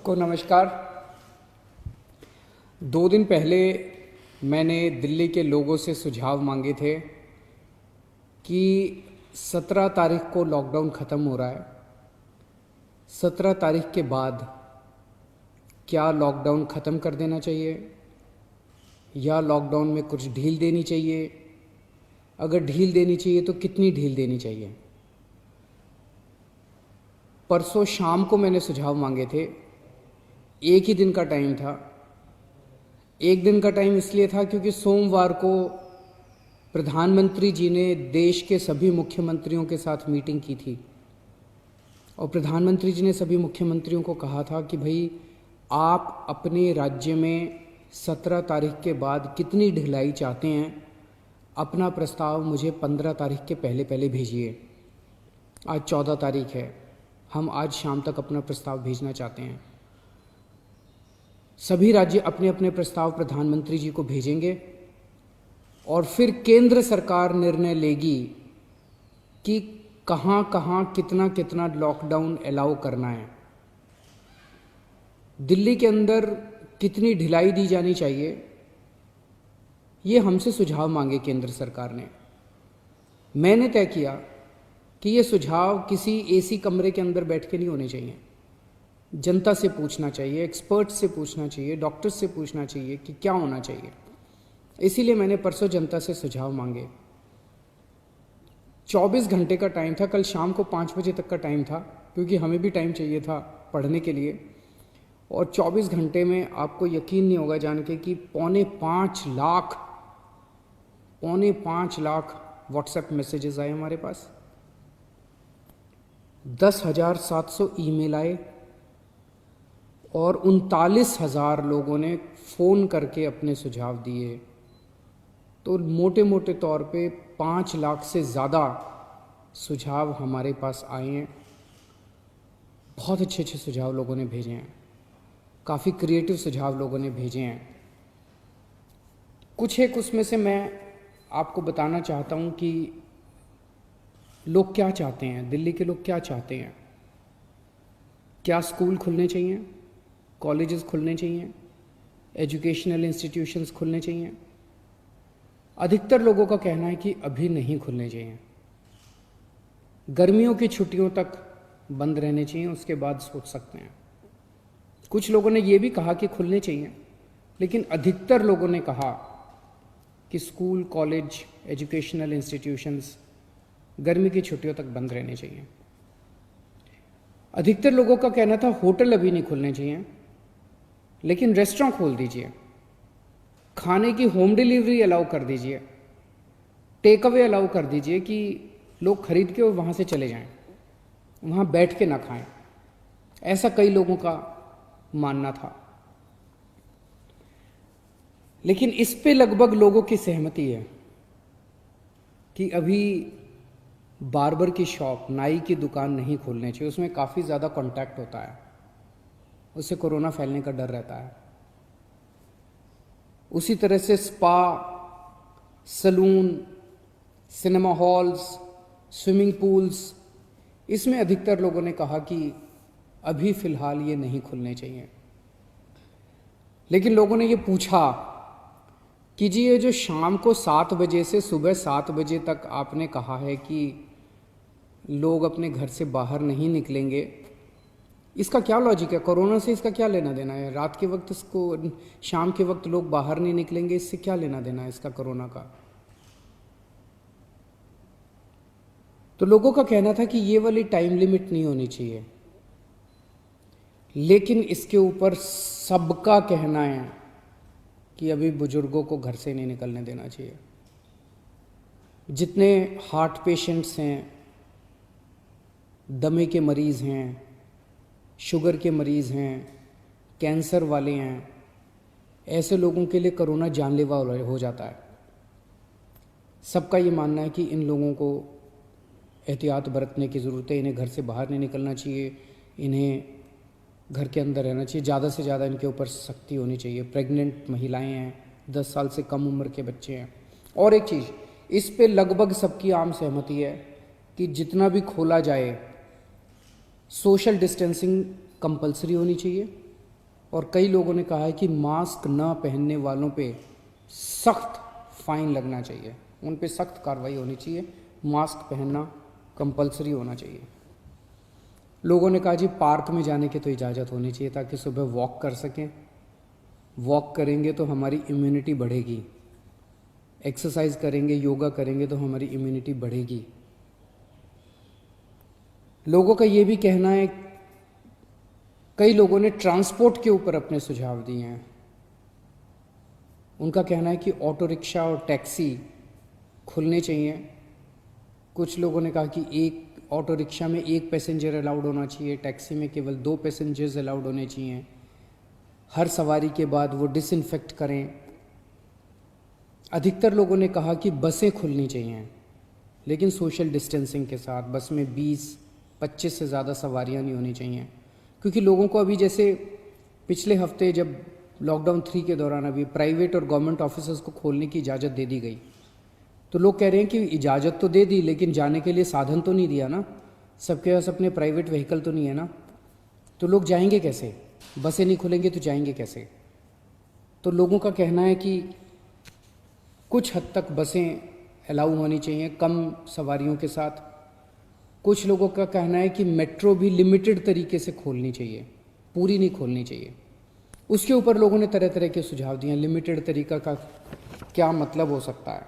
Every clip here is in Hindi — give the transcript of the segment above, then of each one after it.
सबको नमस्कार। 2 दिन पहले मैंने दिल्ली के लोगों से सुझाव मांगे थे कि 17 तारीख को लॉकडाउन ख़त्म हो रहा है। 17 तारीख के बाद क्या लॉकडाउन ख़त्म कर देना चाहिए या लॉकडाउन में कुछ ढील देनी चाहिए? अगर ढील देनी चाहिए तो कितनी ढील देनी चाहिए? परसों शाम को मैंने सुझाव मांगे थे। एक ही दिन का टाइम था। एक दिन का टाइम इसलिए था क्योंकि सोमवार को प्रधानमंत्री जी ने देश के सभी मुख्यमंत्रियों के साथ मीटिंग की थी और प्रधानमंत्री जी ने सभी मुख्यमंत्रियों को कहा था कि भाई आप अपने राज्य में 17 तारीख के बाद कितनी ढिलाई चाहते हैं, अपना प्रस्ताव मुझे 15 तारीख के पहले पहले भेजिए। आज 14 तारीख है, हम आज शाम तक अपना प्रस्ताव भेजना चाहते हैं। सभी राज्य अपने अपने प्रस्ताव प्रधानमंत्री जी को भेजेंगे और फिर केंद्र सरकार निर्णय लेगी कि कहाँ कहाँ कितना कितना लॉकडाउन अलाउ करना है। दिल्ली के अंदर कितनी ढिलाई दी जानी चाहिए, ये हमसे सुझाव मांगे केंद्र सरकार ने। मैंने तय किया कि ये सुझाव किसी एसी कमरे के अंदर बैठ के नहीं होने चाहिए। जनता से पूछना चाहिए, एक्सपर्ट से पूछना चाहिए, डॉक्टर से पूछना चाहिए कि क्या होना चाहिए। इसीलिए मैंने परसों जनता से सुझाव मांगे। 24 घंटे का टाइम था, कल शाम को 5 बजे तक का टाइम था क्योंकि हमें भी टाइम चाहिए था पढ़ने के लिए। और 24 घंटे में आपको यकीन नहीं होगा जान के कि 4.5 लाख व्हाट्सएप मैसेजेस आए हमारे पास, 10,700 ईमेल आए और 39,000 लोगों ने फ़ोन करके अपने सुझाव दिए। तो मोटे मोटे तौर पे 5 लाख से ज़्यादा सुझाव हमारे पास आए हैं। बहुत अच्छे अच्छे सुझाव लोगों ने भेजे हैं, काफ़ी क्रिएटिव सुझाव लोगों ने भेजे हैं। कुछ एक उसमें से मैं आपको बताना चाहता हूँ कि लोग क्या चाहते हैं, दिल्ली के लोग क्या चाहते हैं। क्या स्कूल खुलने चाहिए, कॉलेजेस खुलने चाहिए, एजुकेशनल इंस्टीट्यूशंस खुलने चाहिए? अधिकतर लोगों का कहना है कि अभी नहीं खुलने चाहिए, गर्मियों की छुट्टियों तक बंद रहने चाहिए, उसके बाद सोच सकते हैं। कुछ लोगों ने ये भी कहा कि खुलने चाहिए, लेकिन अधिकतर लोगों ने कहा कि स्कूल, कॉलेज, एजुकेशनल इंस्टीट्यूशंस गर्मी की छुट्टियों तक बंद रहने चाहिए। अधिकतर लोगों का कहना था होटल अभी नहीं खुलने चाहिए, लेकिन रेस्टोरेंट खोल दीजिए, खाने की होम डिलीवरी अलाउ कर दीजिए, टेक अवे अलाउ कर दीजिए कि लोग खरीद के और वहाँ से चले जाएं, वहाँ बैठ के ना खाएं। ऐसा कई लोगों का मानना था। लेकिन इस पे लगभग लोगों की सहमति है कि अभी बार्बर की शॉप, नाई की दुकान नहीं खोलनी चाहिए, उसमें काफ़ी ज़्यादा कांटेक्ट होता है, उससे कोरोना फैलने का डर रहता है। उसी तरह से spa, salon, cinema halls, swimming pools, इसमें अधिकतर लोगों ने कहा कि अभी फ़िलहाल ये नहीं खुलने चाहिए। लेकिन लोगों ने ये पूछा कि जी ये जो शाम को 7 बजे से सुबह 7 बजे तक आपने कहा है कि लोग अपने घर से बाहर नहीं निकलेंगे, इसका क्या लॉजिक है? कोरोना से इसका क्या लेना देना है? रात के वक्त इसको, शाम के वक्त लोग बाहर नहीं निकलेंगे, इससे क्या लेना देना है इसका कोरोना का? तो लोगों का कहना था कि ये वाली टाइम लिमिट नहीं होनी चाहिए। लेकिन इसके ऊपर सबका कहना है कि अभी बुजुर्गों को घर से नहीं निकलने देना चाहिए। जितने हार्ट पेशेंट्स हैं, दमे के मरीज़ हैं, शुगर के मरीज़ हैं, कैंसर वाले हैं, ऐसे लोगों के लिए कोरोना जानलेवा हो जाता है। सबका ये मानना है कि इन लोगों को एहतियात बरतने की ज़रूरत है, इन्हें घर से बाहर नहीं निकलना चाहिए, इन्हें घर के अंदर रहना चाहिए, ज़्यादा से ज़्यादा इनके ऊपर सख्ती होनी चाहिए। प्रेग्नेंट महिलाएं हैं, 10 साल से कम उम्र के बच्चे हैं। और एक चीज़, इस पे लगभग सबकी आम सहमति है कि जितना भी खोला जाए सोशल डिस्टेंसिंग कंपलसरी होनी चाहिए और कई लोगों ने कहा है कि मास्क न पहनने वालों पे सख्त फाइन लगना चाहिए, उन पे सख्त कार्रवाई होनी चाहिए, मास्क पहनना कंपलसरी होना चाहिए। लोगों ने कहा जी पार्क में जाने की तो इजाज़त होनी चाहिए ताकि सुबह वॉक कर सकें, वॉक करेंगे तो हमारी इम्यूनिटी बढ़ेगी, एक्सरसाइज करेंगे, योगा करेंगे तो हमारी इम्यूनिटी बढ़ेगी। लोगों का ये भी कहना है, कई लोगों ने ट्रांसपोर्ट के ऊपर अपने सुझाव दिए हैं। उनका कहना है कि ऑटो रिक्शा और टैक्सी खुलने चाहिए। कुछ लोगों ने कहा कि एक ऑटो रिक्शा में 1 पैसेंजर अलाउड होना चाहिए, टैक्सी में केवल 2 पैसेंजर्स अलाउड होने चाहिए, हर सवारी के बाद वो डिसइंफेक्ट करें। अधिकतर लोगों ने कहा कि बसें खुलनी चाहिए, लेकिन सोशल डिस्टेंसिंग के साथ। बस में 20-25 से ज़्यादा सवारियां नहीं होनी चाहिए, क्योंकि लोगों को अभी जैसे पिछले हफ्ते जब लॉकडाउन 3 के दौरान अभी प्राइवेट और गवर्नमेंट ऑफिसेज को खोलने की इजाज़त दे दी गई, तो लोग कह रहे हैं कि इजाज़त तो दे दी लेकिन जाने के लिए साधन तो नहीं दिया ना, सबके पास अपने प्राइवेट व्हीकल तो नहीं है ना, तो लोग जाएंगे कैसे? बसें नहीं खुलेंगे तो जाएंगे कैसे? तो लोगों का कहना है कि कुछ हद तक बसें अलाउ होनी चाहिए कम सवारियों के साथ। कुछ लोगों का कहना है कि मेट्रो भी लिमिटेड तरीके से खोलनी चाहिए, पूरी नहीं खोलनी चाहिए। उसके ऊपर लोगों ने तरह तरह के सुझाव दिए। लिमिटेड तरीका का क्या मतलब हो सकता है?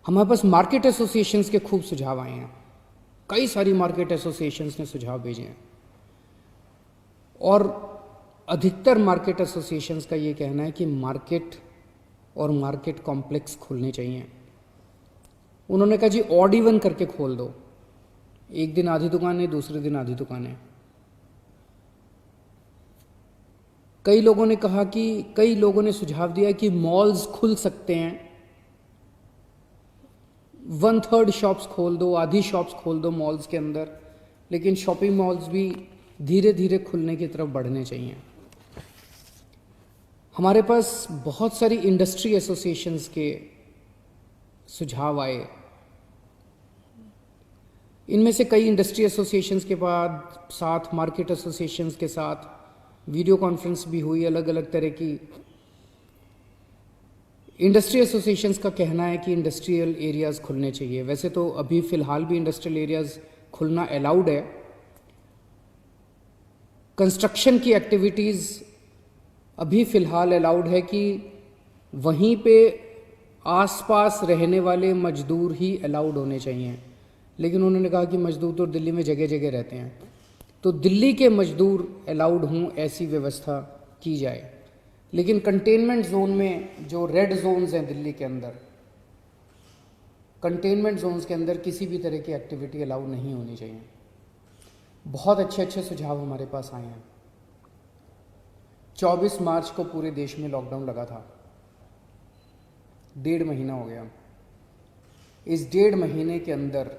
हमारे पास मार्केट एसोसिएशंस के खूब सुझाव आए हैं, कई सारी मार्केट एसोसिएशंस ने सुझाव भेजे हैं, और अधिकतर मार्केट एसोसिएशंस का ये कहना है कि मार्केट और मार्केट कॉम्प्लेक्स खुलने चाहिए। उन्होंने कहा जी ऑड इवन करके खोल दो, एक दिन आधी दुकानें, दूसरे दिन आधी दुकानें। कई लोगों ने कहा कि कई लोगों ने सुझाव दिया कि मॉल्स खुल सकते हैं, 1/3 शॉप्स खोल दो, आधी शॉप्स खोल दो मॉल्स के अंदर, लेकिन शॉपिंग मॉल्स भी धीरे धीरे खुलने की तरफ बढ़ने चाहिए। हमारे पास बहुत सारी इंडस्ट्री एसोसिएशंस के सुझाव आए। इनमें से कई इंडस्ट्री एसोसिएशंस के बाद साथ मार्केट एसोसिएशंस के साथ वीडियो कॉन्फ्रेंस भी हुई, अलग अलग तरह की। इंडस्ट्री एसोसिएशंस का कहना है कि इंडस्ट्रियल एरियाज़ खुलने चाहिए। वैसे तो अभी फ़िलहाल भी इंडस्ट्रियल एरियाज़ खुलना अलाउड है। कंस्ट्रक्शन की एक्टिविटीज़ अभी फ़िलहाल अलाउड है कि वहीं पे आसपास रहने वाले मजदूर ही अलाउड होने चाहिए, लेकिन उन्होंने कहा कि मजदूर तो दिल्ली में जगह जगह रहते हैं, तो दिल्ली के मजदूर अलाउड हों ऐसी व्यवस्था की जाए। लेकिन कंटेनमेंट जोन में जो रेड जोन्स हैं दिल्ली के अंदर, कंटेनमेंट जोन्स के अंदर किसी भी तरह की एक्टिविटी अलाउ नहीं होनी चाहिए। बहुत अच्छे अच्छे सुझाव हमारे पास आए हैं। 24 मार्च को पूरे देश में लॉकडाउन लगा था, 1.5 महीना हो गया। इस 1.5 महीने के अंदर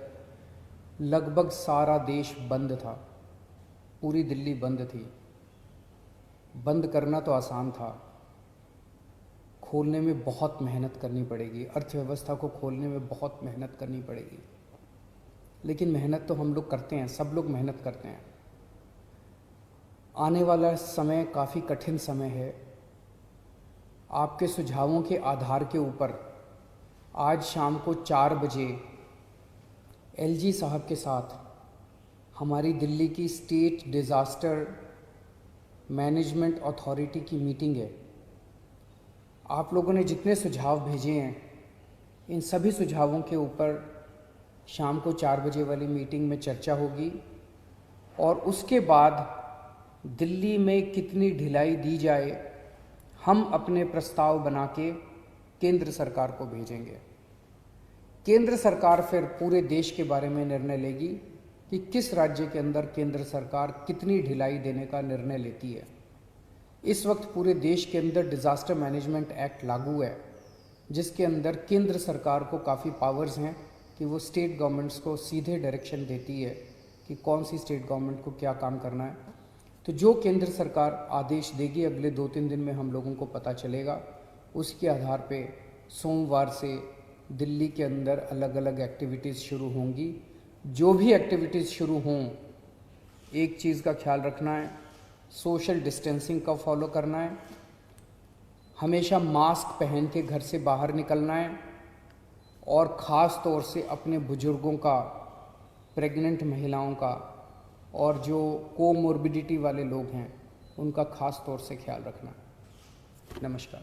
लगभग सारा देश बंद था, पूरी दिल्ली बंद थी। बंद करना तो आसान था, खोलने में बहुत मेहनत करनी पड़ेगी, अर्थव्यवस्था को खोलने में बहुत मेहनत करनी पड़ेगी। लेकिन मेहनत तो हम लोग करते हैं, सब लोग मेहनत करते हैं। आने वाला समय काफ़ी कठिन समय है। आपके सुझावों के आधार के ऊपर आज शाम को 4 बजे एलजी साहब के साथ हमारी दिल्ली की स्टेट डिज़ास्टर मैनेजमेंट अथॉरिटी की मीटिंग है। आप लोगों ने जितने सुझाव भेजे हैं, इन सभी सुझावों के ऊपर शाम को 4 बजे वाली मीटिंग में चर्चा होगी, और उसके बाद दिल्ली में कितनी ढिलाई दी जाए, हम अपने प्रस्ताव बना के केंद्र सरकार को भेजेंगे। केंद्र सरकार फिर पूरे देश के बारे में निर्णय लेगी कि किस राज्य के अंदर केंद्र सरकार कितनी ढिलाई देने का निर्णय लेती है। इस वक्त पूरे देश के अंदर डिज़ास्टर मैनेजमेंट एक्ट लागू है, जिसके अंदर केंद्र सरकार को काफ़ी पावर्स हैं कि वो स्टेट गवर्नमेंट्स को सीधे डायरेक्शन देती है कि कौन सी स्टेट गवर्नमेंट को क्या काम करना है। तो जो केंद्र सरकार आदेश देगी अगले 2-3 दिन में हम लोगों को पता चलेगा। उसके आधार पे सोमवार से दिल्ली के अंदर अलग अलग एक्टिविटीज़ शुरू होंगी। जो भी एक्टिविटीज़ शुरू हों, एक चीज़ का ख्याल रखना है सोशल डिस्टेंसिंग का फॉलो करना है, हमेशा मास्क पहन के घर से बाहर निकलना है और ख़ास तौर से अपने बुज़ुर्गों का, प्रेग्नेंट महिलाओं का और जो कोमोर्बिडिटी वाले लोग हैं उनका ख़ास तौर से ख्याल रखना। नमस्कार।